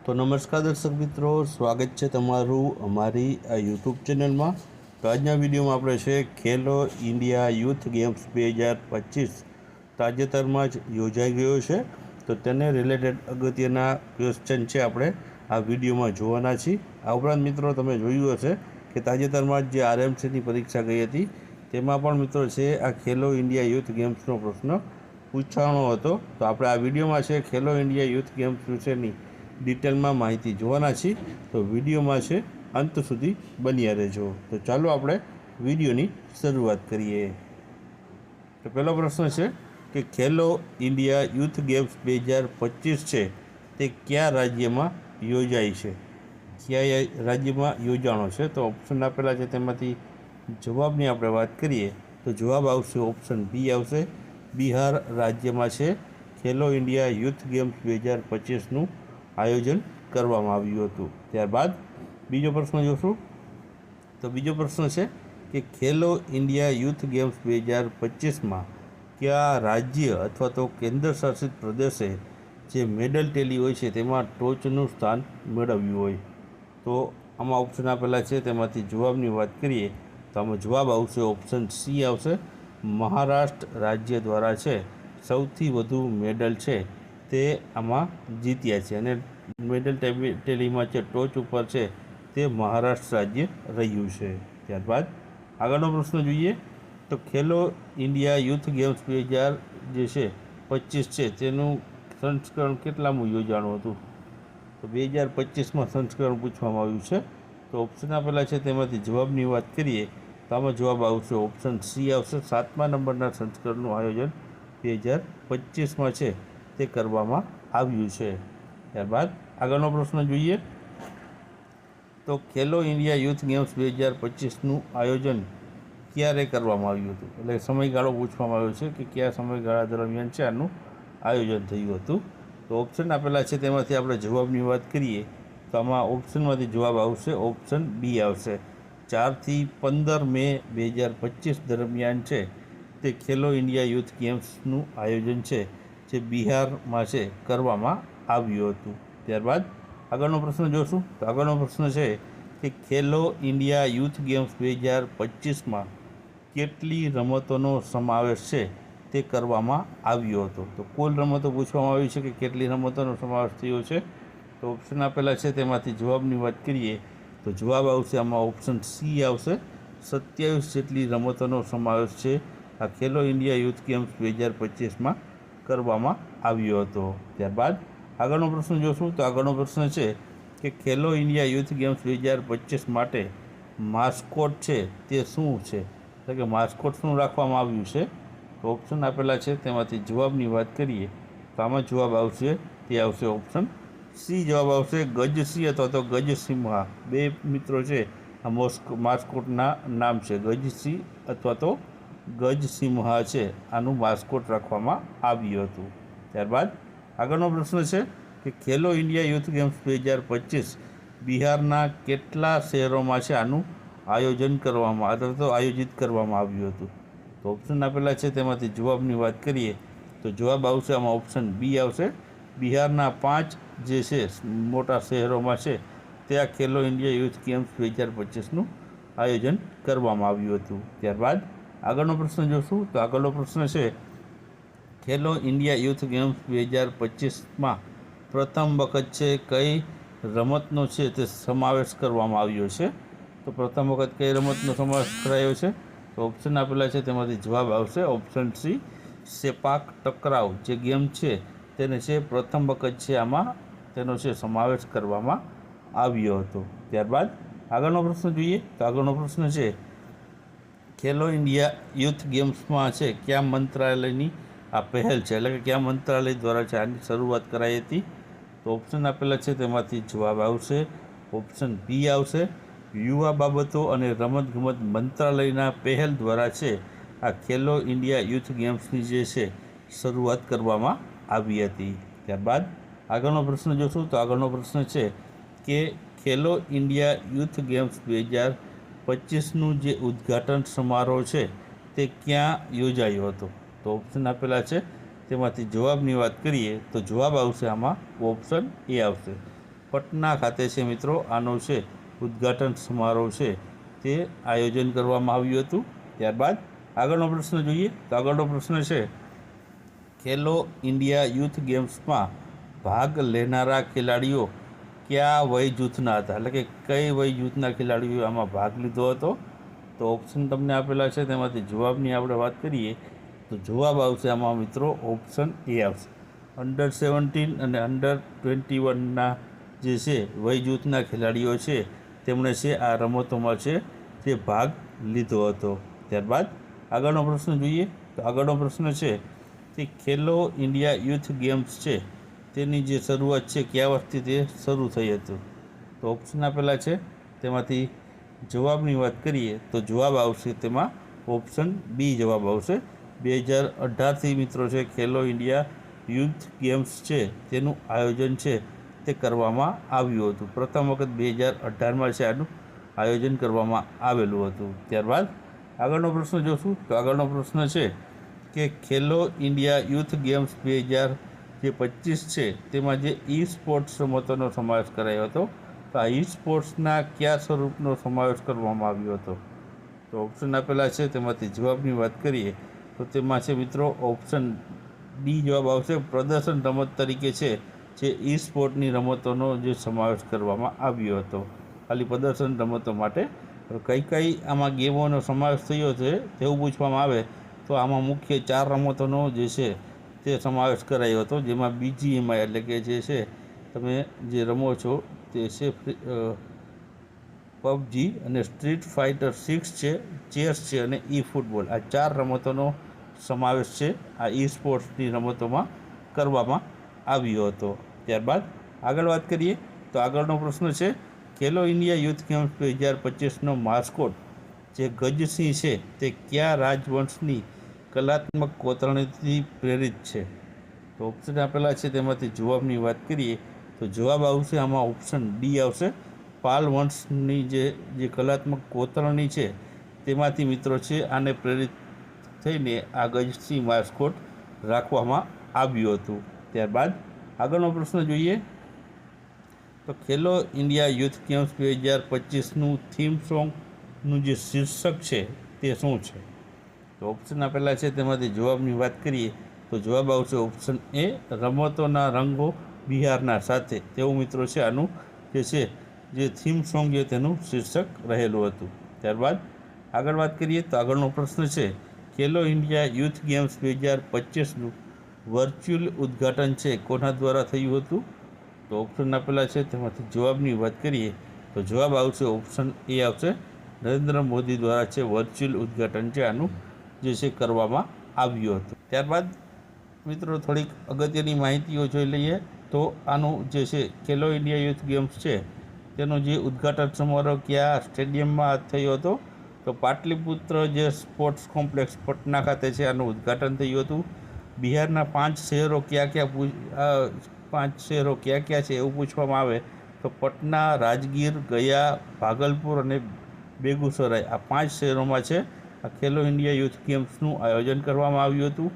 તો નમસ્કાર દર્શક મિત્રો, સ્વાગત છે તમારું અમારી આ યુટ્યુબ ચેનલમાં। તો આજના વિડીયોમાં આપણે છે ખેલો ઇન્ડિયા યુથ ગેમ્સ 2025 તાજેતરમાં જ યોજાઈ ગયો છે। તો તેને રિલેટેડ અગત્યના ક્વેશ્ચન છે આપણે આ વિડીયોમાં જોવાના છીએ। આ ઉપરાંત મિત્રો તમે જોયું હશે કે તાજેતરમાં જ જે આરએમસીની પરીક્ષા ગઈ હતી તેમાં પણ મિત્રો છે આ ખેલો ઇન્ડિયા યુથ ગેમ્સનો પ્રશ્ન પૂછવાનો હતો। તો આપણે આ વિડીયોમાં છે ખેલો ઇન્ડિયા યુથ ગેમ્સ વિશેની ડિટેલમાં માહિતી જોવાના છીએ। તો વિડીયોમાં છે અંત સુધી બન્યા રહેજો। તો ચાલો આપણે વિડીયોની શરૂઆત કરીએ। તો પહેલો પ્રશ્ન છે કે ખેલો ઇન્ડિયા યુથ ગેમ્સ 2025 છે તે કયા રાજ્યમાં યોજાય છે, કયા રાજ્યમાં યોજાણો છે? તો ઓપ્શન આપેલા છે તેમાંથી જવાબની આપણે વાત કરીએ તો જવાબ આવશે ઓપ્શન બી આવશે। બિહાર રાજ્યમાં છે ખેલો ઇન્ડિયા યુથ ગેમ્સ 2025નું આયોજન કરવામાં આવ્યું હતું। ત્યારબાદ બીજો પ્રશ્ન જોશું। તો બીજો પ્રશ્ન છે કે ખેલો ઇન્ડિયા યુથ ગેમ્સ 2025માં કયા રાજ્ય અથવા તો કેન્દ્ર શાસિત પ્રદેશે જે મેડલ ટેલી હોય છે તેમાં ટોચનું સ્થાન મેળવ્યું હોય? તો આમાં ઓપ્શન આપેલા છે તેમાંથી જવાબની વાત કરીએ તો આમાં જવાબ આવશે ઓપ્શન સી આવશે। મહારાષ્ટ્ર રાજ્ય દ્વારા છે સૌથી વધુ મેડલ છે તે આમાં જીત્યા છે અને મેડલ ટેલીમાં છે ટોચ ઉપર છે તે મહારાષ્ટ્ર રાજ્ય રહ્યું છે। ત્યારબાદ આગળનો પ્રશ્ન જોઈએ તો ખેલો ઇન્ડિયા યુથ ગેમ્સ 2025 છે તેનું સંસ્કરણ કેટલામું યોજાણું હતું? તો 2025માં સંસ્કરણ પૂછવામાં આવ્યું છે। તો ઓપ્શન આપેલા છે તેમાંથી જવાબની વાત કરીએ તો આમાં જવાબ આવશે ઓપ્શન સી આવશે। 7મા નંબરના સંસ્કરણનું આયોજન 2025માં છે તે કરવામાં આવ્યું છે। ત્યારબાદ આગળનો પ્રશ્ન જોઈએ તો ખેલો ઇન્ડિયા યુથ ગેમ્સ 2025નું આયોજન ક્યારે કરવામાં આવ્યું હતું, એટલે સમયગાળો પૂછવામાં આવ્યો છે કે કયા સમયગાળા દરમિયાન છે આનું આયોજન થયું હતું? તો ઓપ્શન આપેલા છે તેમાંથી આપણે જવાબની વાત કરીએ તો આમાં ઓપ્શનમાંથી જવાબ આવશે ઓપ્શન બી આવશે। 4થી 15 મે 2025 દરમિયાન છે તે ખેલો ઇન્ડિયા યુથ ગેમ્સનું આયોજન છે જે બિહારમાં છે કરવામાં આવ્યું હતું। ત્યારબાદ આગળનો પ્રશ્ન જોશું। તો આગળનો પ્રશ્ન છે કે ખેલો ઇન્ડિયા યુથ ગેમ્સ 2025માં કેટલી રમતોનો સમાવેશ છે તે કરવામાં આવ્યો હતો? તો કુલ રમતો પૂછવામાં આવી છે કે કેટલી રમતોનો સમાવેશ થયો છે? તો ઓપ્શન આપેલા છે તેમાંથી જવાબની વાત કરીએ તો જવાબ આવશે આમાં ઓપ્શન સી આવશે। 27 જેટલી રમતોનો સમાવેશ છે આ ખેલો ઇન્ડિયા યુથ ગેમ્સ 2025માં કરવામાં આવ્યો હતો। ત્યારબાદ આગળનો પ્રશ્ન જોશું। તો આગળનો પ્રશ્ન છે કે ખેલો ઇન્ડિયા યુથ ગેમ્સ 2025 માટે માસ્કોટ છે તે શું છે, એટલે કે માસ્કોટ શું રાખવામાં આવ્યું છે? તો ઓપ્શન આપેલા છે તેમાંથી જવાબની વાત કરીએ તો આમાં જવાબ આવશે તે આવશે ઓપ્શન સી જવાબ આવશે ગજસિંહ અથવા તો ગજસિંહા। બે મિત્રો છે આ માસ્કોટના નામ છે, ગજસિંહ અથવા તો ગજસિંહા છે આનું માસ્કોટ રાખવામાં આવ્યું હતું। ત્યારબાદ આગળનો પ્રશ્ન છે કે ખેલો ઇન્ડિયા યુથ ગેમ્સ 2025 બિહારના કેટલા શહેરોમાં છે આનું આયોજન કરવામાં અથવા તો આયોજિત કરવામાં આવ્યું હતું? તો ઓપ્શન આપેલા છે તેમાંથી જવાબની વાત કરીએ તો જવાબ આવશે આમાં ઓપ્શન બી આવશે। બિહારના 5 જે છે મોટા શહેરોમાં છે તે આ ખેલો ઇન્ડિયા યુથ ગેમ્સ 2025નું આયોજન કરવામાં આવ્યું હતું। ત્યારબાદ આગળનો પ્રશ્ન જોશું। તો આગળનો પ્રશ્ન છે ખેલો ઇન્ડિયા યુથ ગેમ્સ 2025માં પ્રથમ વખત છે કઈ રમતનો છે તે સમાવેશ કરવામાં આવ્યો છે? તો પ્રથમ વખત કઈ રમતનો સમાવેશ કરાયો છે? તો ઓપ્શન આપેલા છે તેમાંથી જવાબ આવશે ઓપ્શન સી સેપાક ટકરાવ જે ગેમ છે તેને છે પ્રથમ વખત છે આમાં તેનો છે સમાવેશ કરવામાં આવ્યો હતો। ત્યારબાદ આગળનો પ્રશ્ન જોઈએ તો આગળનો પ્રશ્ન છે ખેલો ઇન્ડિયા યુથ ગેમ્સમાં છે કયા મંત્રાલયની આ પહેલ છે, એટલે કે કયા મંત્રાલય દ્વારા છે આની શરૂઆત કરાઈ હતી? તો ઓપ્શન આપેલા છે તેમાંથી જવાબ આવશે ઓપ્શન બી આવશે। યુવા બાબતો અને રમતગમત મંત્રાલયના પહેલ દ્વારા છે આ ખેલો ઇન્ડિયા યુથ ગેમ્સની જે છે શરૂઆત કરવામાં આવી હતી। ત્યારબાદ આગળનો પ્રશ્ન જોશું। તો આગળનો પ્રશ્ન છે કે ખેલો ઇન્ડિયા યુથ ગેમ્સ 2025નું જે ઉદ્ઘાટન સમારોહ છે તે ક્યાં યોજાયો હતો? તો ઓપ્શન આપેલા છે તેમાંથી જવાબની વાત કરીએ તો જવાબ આવશે આમાં ઓપ્શન એ આવશે પટના ખાતે છે મિત્રો આનો છે ઉદ્ઘાટન સમારોહ છે તે આયોજન કરવામાં આવ્યું હતું. ત્યારબાદ આગળનો પ્રશ્ન જોઈએ તો આગળનો પ્રશ્ન છે ખેલો ઇન્ડિયા યુથ ગેમ્સમાં ભાગ લેનારા ખેલાડીઓ કયા વય જૂથના હતા, એટલે કે કઈ વય જૂથના ખેલાડીઓએ આમાં ભાગ લીધો હતો? તો ઓપ્શન તમને આપેલા છે, તેમાંથી જવાબની આપણે વાત કરીએ તો જવાબ આવશે આમાં મિત્રો ઓપ્શન એ આવશે. અંડર 17 અને અંડર 21ના જે છે વય જૂથના ખેલાડીઓ છે તેમણે છે આ રમતોમાં છે તે ભાગ લીધો હતો. ત્યારબાદ આગળનો પ્રશ્ન જોઈએ તો આગળનો પ્રશ્ન છે કે ખેલો ઇન્ડિયા યુથ ગેમ્સ છે તેની જે શરૂઆત છે કયા વર્ષથી તે શરૂ થઈ હતું? તો ઓપ્શન આપેલા છે, તેમાંથી જવાબની વાત કરીએ તો જવાબ આવશે તેમાં ઓપ્શન બી જવાબ આવશે. 2018થી મિત્રો છે ખેલો ઇન્ડિયા યુથ ગેમ્સ છે તેનું આયોજન છે તે કરવામાં આવ્યું હતું. પ્રથમ વખત 2018માં છે આનું આયોજન કરવામાં આવેલું હતું. ત્યારબાદ આગળનો પ્રશ્ન જોશું તો આગળનો પ્રશ્ન છે કે ખેલો ઇન્ડિયા યુથ ગેમ્સ 2025 છે તેમાં જે ઈ સ્પોર્ટ્સ રમતોનો સમાવેશ કરાયો હતો, તો આ ઈ સ્પોર્ટ્સના કયા સ્વરૂપનો સમાવેશ કરવામાં આવ્યો હતો? તો ઓપ્શન આપેલા છે, તેમાંથી જવાબની વાત કરીએ તો તેમાં છે મિત્રો ઓપ્શન ડી જવાબ આવશે. પ્રદર્શન રમત તરીકે છે જે ઈ સ્પોર્ટની રમતોનો જે સમાવેશ કરવામાં આવ્યો હતો, ખાલી પ્રદર્શન રમતો માટે. કઈ કઈ આમાં ગેમોનો સમાવેશ થયો છે તેવું પૂછવામાં આવે તો આમાં મુખ્ય 4 રમતોનો જે છે તે સમાવેશ કરાયો હતો, જેમાં BGMI એટલે કે જે છે તમે જે રમો છો તે છે PUBG અને સ્ટ્રીટ ફાઇટર 6 છે, ચેસ છે અને ઈ ફૂટબોલ. આ 4 રમતોનો સમાવેશ છે આ ઈ સ્પોર્ટ્સની રમતોમાં કરવામાં આવ્યો હતો. ત્યારબાદ આગળ વાત કરીએ તો આગળનો પ્રશ્ન છે ખેલો ઇન્ડિયા યુથ ગેમ્સ 2025નો માસ્કોટ જે ગજસિંહ છે તે કયા રાજવંશની કલાત્મક કોતરણીથી પ્રેરિત છે? તો ઓપ્શન આપેલા છે, તેમાંથી જવાબની વાત કરીએ તો જવાબ આવશે આમાં ઓપ્શન ડી આવશે. પાલ વંશની જે કલાત્મક કોતરણી છે તેમાંથી મિત્રો છે આને પ્રેરિત થઈને આ ગજસિંહ માસ્કોટ રાખવામાં આવ્યું હતું. ત્યારબાદ આગળનો પ્રશ્ન જોઈએ તો ખેલો ઇન્ડિયા યુથ ગેમ્સ 2025નું થીમ સોંગનું જે શીર્ષક છે તે શું છે? તો ઓપ્શન આપેલા છે, તેમાંથી જવાબની વાત કરીએ તો જવાબ આવશે ઓપ્શન એ, રમતોના રંગો બિહારના સાથે. તેવું મિત્રો છે આનું જે થીમ સોંગ છે તેનું શીર્ષક રહેલું હતું. ત્યારબાદ આગળ વાત કરીએ તો આગળનો પ્રશ્ન છે ખેલો ઇન્ડિયા યુથ ગેમ્સ 2025નું વર્ચ્યુઅલ ઉદ્ઘાટન છે કોના દ્વારા થયું હતું? તો ઓપ્શન આપેલા છે, તેમાંથી જવાબની વાત કરીએ તો જવાબ આવશે ઓપ્શન એ આવશે. નરેન્દ્ર મોદી દ્વારા છે વર્ચ્યુઅલ ઉદ્ઘાટન છે આનું જે છે કરવામાં આવ્યું હતું. ત્યારબાદ મિત્રો થોડીક અગત્યની માહિતીઓ જોઈ લઈએ તો આનું જે છે ખેલો ઇન્ડિયા યુથ ગેમ્સ છે તેનો જે ઉદ્ઘાટન સમારોહ કયા સ્ટેડિયમમાં થયો હતો? તો પાટલીપુત્ર જે સ્પોર્ટ્સ કોમ્પ્લેક્સ પટના ખાતે છે આનું ઉદ્ઘાટન થયું હતું. બિહારના 5 શહેરો ક્યાં ક્યાં છે એવું પૂછવામાં આવે તો પટના, રાજગીર, ગયા, ભાગલપુર અને બેગુસરાય આ 5 શહેરોમાં છે આ ખેલો ઇન્ડિયા યુથ ગેમ્સનું આયોજન કરવામાં આવ્યું હતું.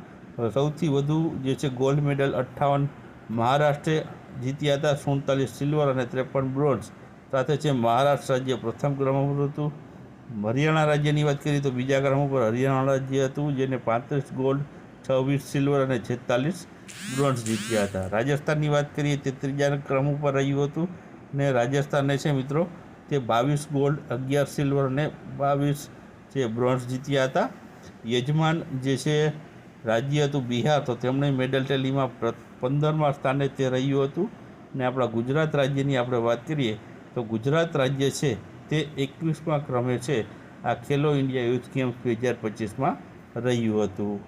સૌથી વધુ જે છે ગોલ્ડ મેડલ 58 મહારાષ્ટ્રે જીત્યા હતા, 47 સિલ્વર અને 53 બ્રોન્ઝ સાથે છે મહારાષ્ટ્ર રાજ્ય પ્રથમ ક્રમ ઉપર હતું. હરિયાણા રાજ્યની વાત કરીએ તો બીજા ક્રમ ઉપર હરિયાણા રાજ્ય હતું, જેને 35 ગોલ્ડ, 26 સિલ્વર અને 46 બ્રોન્ઝ જીત્યા હતા. રાજસ્થાનની વાત કરીએ તે ત્રીજા ક્રમ ઉપર રહ્યું હતું અને રાજસ્થાનને છે મિત્રો તે 22 ગોલ્ડ, 11 સિલ્વર અને 22 જે બ્રોન્ઝ જીત્યા હતા. યજમાન જે છે રાજ્ય હતું બિહાર, તો તેમણે મેડલ ટેલીમાં 15મા સ્થાને તે રહ્યું હતું. અને આપણા ગુજરાત રાજ્યની આપણે વાત કરીએ તો ગુજરાત રાજ્ય છે તે 21મા ક્રમે છે આ ખેલો ઇન્ડિયા યુથ ગેમ્સ 2025માં રહ્યું હતું.